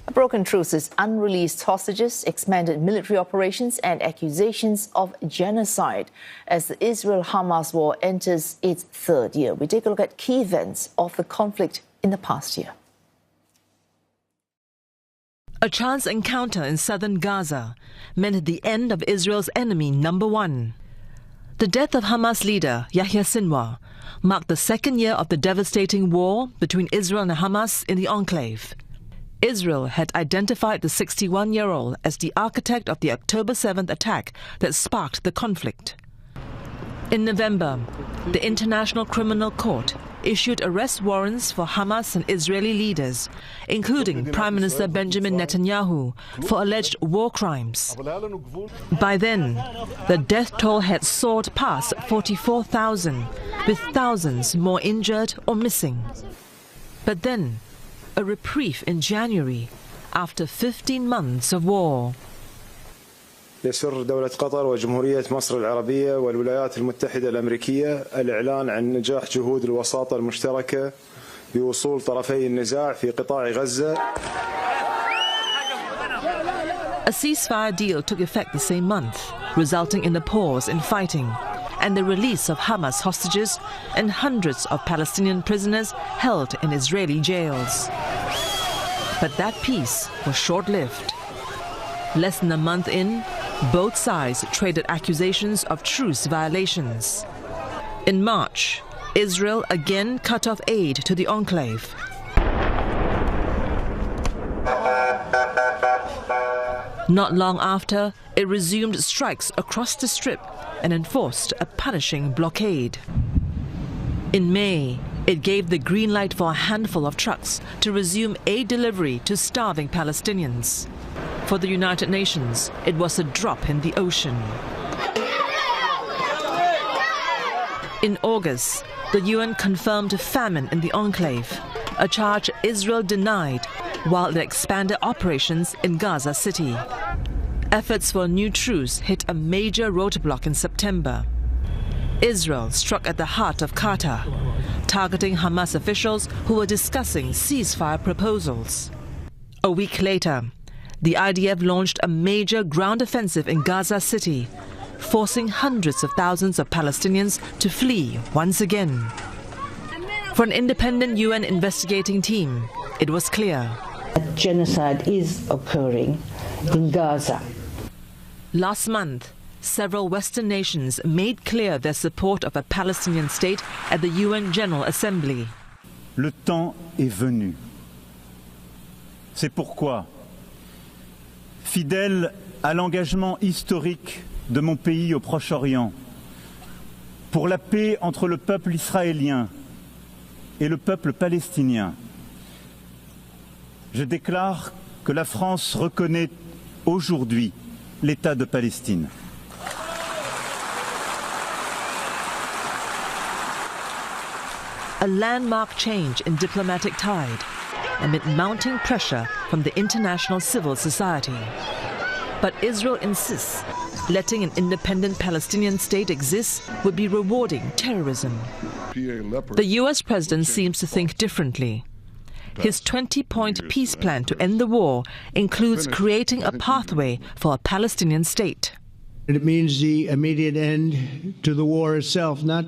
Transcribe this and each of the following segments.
A broken truces, unreleased hostages, expanded military operations and accusations of genocide as the Israel Hamas war enters its third year. We take a look at key events of the conflict in the past year. A chance encounter in southern Gaza meant the end of Israel's enemy number one. The death of Hamas leader Yahya Sinwar marked the second year of the devastating war between Israel and Hamas in the enclave. Israel had identified the 61-year-old as the architect of the October 7th attack that sparked the conflict. In November, the International Criminal Court issued arrest warrants for Hamas and Israeli leaders, including Prime Minister Benjamin Netanyahu, for alleged war crimes. By then, the death toll had soared past 44,000, with thousands more injured or missing. But then, a reprieve in January, after 15 months of war. يسر دولة قطر وجمهورية مصر العربية والولايات المتحدة الأمريكية الإعلان عن نجاح جهود الوساطة المشتركة بوصول طرفي النزاع في قطاع غزة. A ceasefire deal took effect the same month, resulting in a pause in fighting and the release of Hamas hostages and hundreds of Palestinian prisoners held in Israeli jails. But that peace was short-lived. Less than a month in, both sides traded accusations of truce violations. In March, Israel again cut off aid to the enclave. Not long after, it resumed strikes across the strip and enforced a punishing blockade. In May, it gave the green light for a handful of trucks to resume aid delivery to starving Palestinians. For the United Nations, it was a drop in the ocean. In August, the UN confirmed famine in the enclave, a charge Israel denied while it expanded operations in Gaza City. Efforts for a new truce hit a major roadblock in September. Israel struck at the heart of Qatar, targeting Hamas officials who were discussing ceasefire proposals. A week later, the IDF launched a major ground offensive in Gaza City, forcing hundreds of thousands of Palestinians to flee once again. For an independent UN investigating team, it was clear. Genocide is occurring in Gaza. Last month, several Western nations made clear their support of a Palestinian state at the UN General Assembly. Le temps est venu. C'est pourquoi, fidèle à l'engagement historique de mon pays au Proche-Orient, pour la paix entre le peuple israélien et le peuple palestinien, je déclare que la France reconnaît aujourd'hui l'État de Palestine. A landmark change in diplomatic tide amid mounting pressure from the international civil society. But Israel insists letting an independent Palestinian state exist would be rewarding terrorism. The US president seems to think differently. His 20-point peace plan to end the war includes creating a pathway for a Palestinian state. It means the immediate end to the war itself, not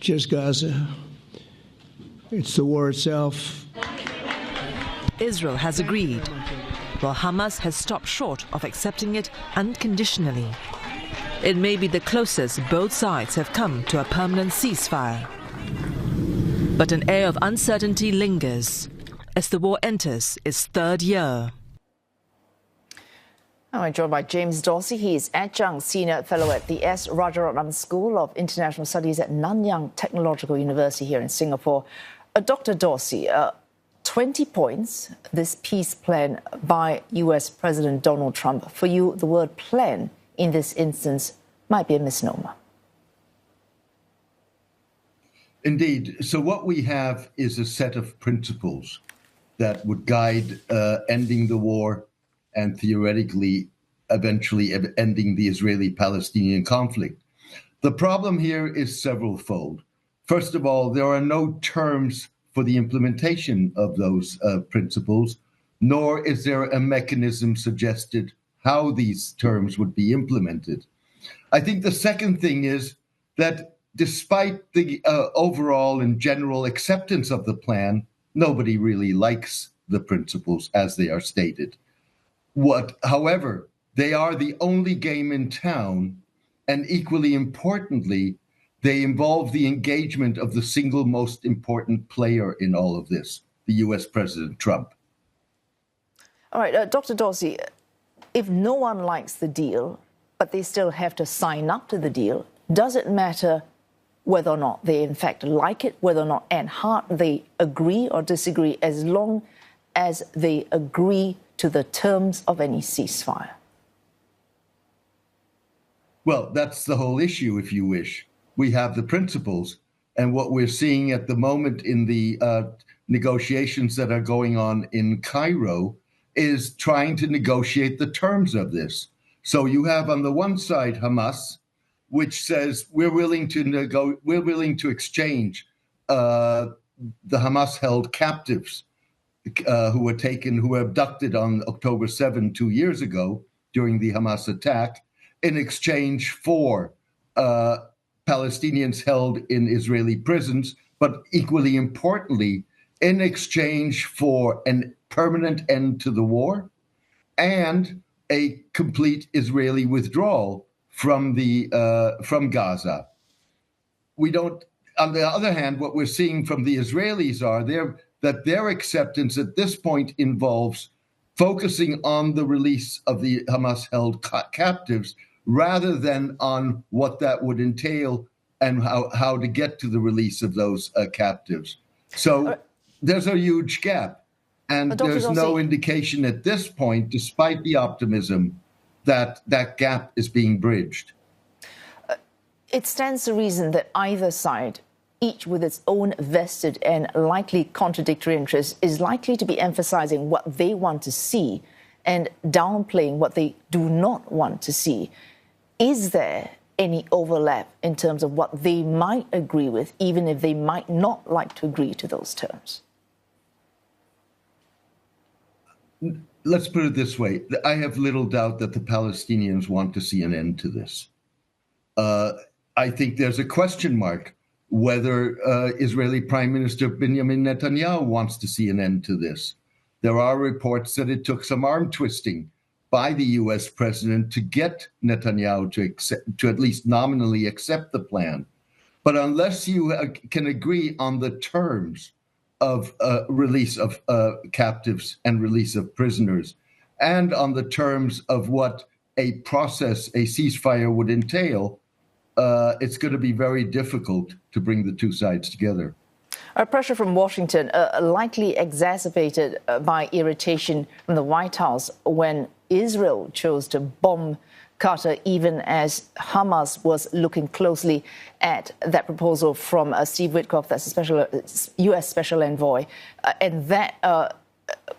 just Gaza. It's the war itself. Israel has agreed, while Hamas has stopped short of accepting it unconditionally. It may be the closest both sides have come to a permanent ceasefire. But an air of uncertainty lingers as the war enters its third year. Now I'm joined by James Dorsey. He is adjunct senior fellow at the S. Rajaratnam School of International Studies at Nanyang Technological University here in Singapore. Dr. Dorsey, 20 points, this peace plan by US President Donald Trump. For you, the word plan in this instance might be a misnomer. Indeed. So what we have is a set of principles that would guide ending the war and theoretically eventually ending the Israeli-Palestinian conflict. The problem here is several-fold. First of all, there are no terms for the implementation of those principles, nor is there a mechanism suggested how these terms would be implemented. I think the second thing is that despite the overall and general acceptance of the plan, nobody really likes the principles as they are stated. However, they are the only game in town, and equally importantly, they involve the engagement of the single most important player in all of this, the US President Trump. All right, Dr. Dorsey, if no one likes the deal, but they still have to sign up to the deal, does it matter whether or not they in fact like it, whether or not at heart they agree or disagree, as long as they agree to the terms of any ceasefire? Well, that's the whole issue, if you wish. We have the principles, and what we're seeing at the moment in the negotiations that are going on in Cairo is trying to negotiate the terms of this. So you have on the one side Hamas, which says we're willing to exchange the Hamas-held captives who were abducted on October 7, 2 years ago during the Hamas attack, in exchange for Palestinians held in Israeli prisons, but equally importantly, in exchange for a permanent end to the war and a complete Israeli withdrawal from Gaza. On the other hand, what we're seeing from the Israelis are that their acceptance at this point involves focusing on the release of the Hamas-held captives rather than on what that would entail and how to get to the release of those captives. So there's a huge gap. And there's no indication at this point, despite the optimism, that that gap is being bridged. It stands to reason that either side, each with its own vested and likely contradictory interests, is likely to be emphasizing what they want to see and downplaying what they do not want to see. Is there any overlap in terms of what they might agree with, even if they might not like to agree to those terms? Let's put it this way. I have little doubt that the Palestinians want to see an end to this. I think there's a question mark whether Israeli Prime Minister Benjamin Netanyahu wants to see an end to this. There are reports that it took some arm twisting by the U.S. president to get Netanyahu to at least nominally accept the plan. But unless you can agree on the terms of release of captives and release of prisoners, and on the terms of what a ceasefire would entail, it's going to be very difficult to bring the two sides together. Pressure from Washington, likely exacerbated by irritation from the White House when Israel chose to bomb Qatar, even as Hamas was looking closely at that proposal from Steve Witkoff, that's a U.S. Special Envoy, and that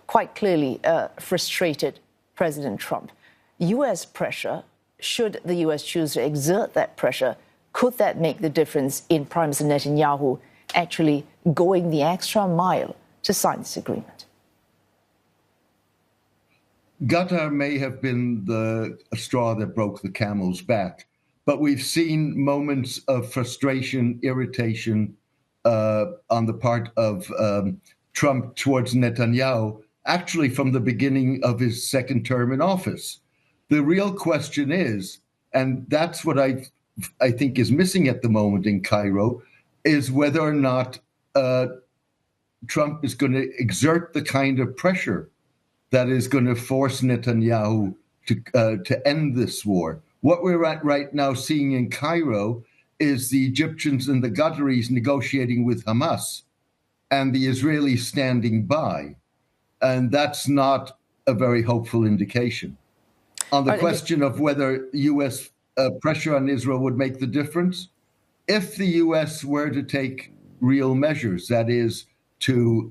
quite clearly frustrated President Trump. U.S. pressure, should the U.S. choose to exert that pressure, could that make the difference in Prime Minister Netanyahu actually going the extra mile to sign this agreement? Qatar may have been the straw that broke the camel's back, but we've seen moments of frustration, irritation on the part of Trump towards Netanyahu, actually from the beginning of his second term in office. The real question is, and that's what I think is missing at the moment in Cairo, is whether or not Trump is going to exert the kind of pressure that is going to force Netanyahu to end this war. What we're right now seeing in Cairo is the Egyptians and the Qataris negotiating with Hamas and the Israelis standing by. And that's not a very hopeful indication. On the question of whether U.S. pressure on Israel would make the difference, if the U.S. were to take real measures, that is to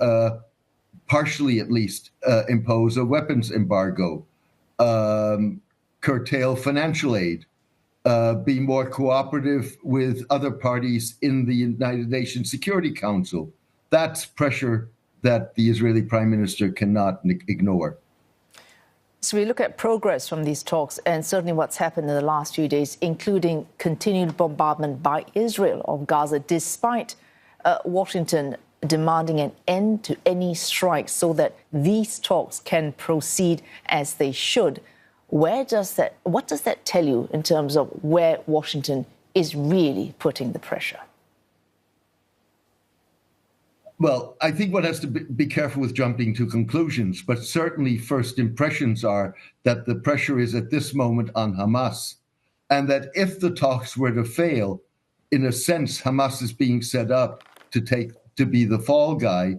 partially at least impose a weapons embargo, curtail financial aid, be more cooperative with other parties in the United Nations Security Council, that's pressure that the Israeli Prime Minister cannot ignore. So we look at progress from these talks and certainly what's happened in the last few days, including continued bombardment by Israel of Gaza, despite Washington demanding an end to any strikes so that these talks can proceed as they should. What does that tell you in terms of where Washington is really putting the pressure? Well, I think one has to be careful with jumping to conclusions, but certainly first impressions are that the pressure is at this moment on Hamas, and that if the talks were to fail, in a sense, Hamas is being set up to be the fall guy.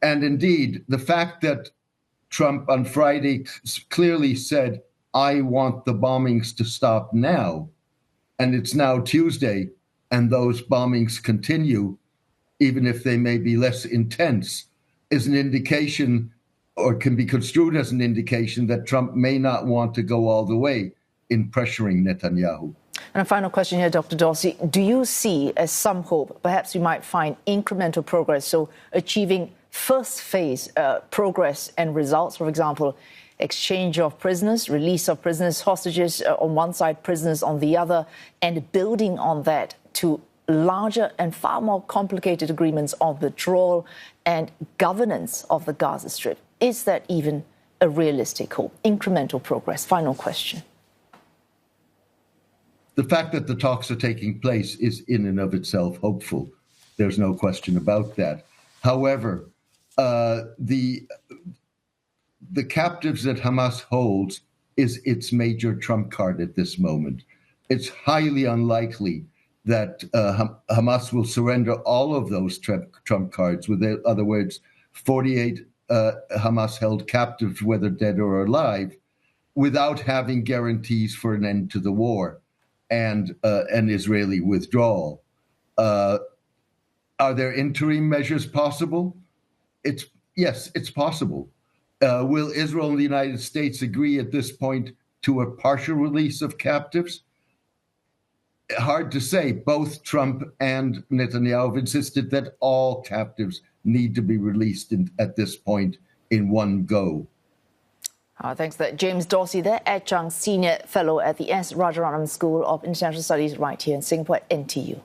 And indeed, the fact that Trump on Friday clearly said, I want the bombings to stop now, and it's now Tuesday, and those bombings continue, even if they may be less intense, is an indication, or can be construed as an indication, that Trump may not want to go all the way in pressuring Netanyahu. And a final question here, Dr. Dorsey. Do you see as some hope, perhaps we might find incremental progress, so achieving first phase progress and results, for example, exchange of prisoners, release of prisoners, hostages on one side, prisoners on the other, and building on that to larger and far more complicated agreements of withdrawal and governance of the Gaza Strip? Is that even a realistic hope? Incremental progress. Final question. The fact that the talks are taking place is in and of itself hopeful. There's no question about that. However, the captives that Hamas holds is its major trump card at this moment. It's highly unlikely that Hamas will surrender all of those trump cards. With other words, 48 Hamas-held captives, whether dead or alive, without having guarantees for an end to the war and an Israeli withdrawal. Are there interim measures possible? Yes, it's possible. Will Israel and the United States agree at this point to a partial release of captives? Hard to say. Both Trump and Netanyahu have insisted that all captives need to be released at this point in one go. Thanks for that. James Dorsey there, Adjunct Senior Fellow at the S. Rajaratnam School of International Studies right here in Singapore at NTU.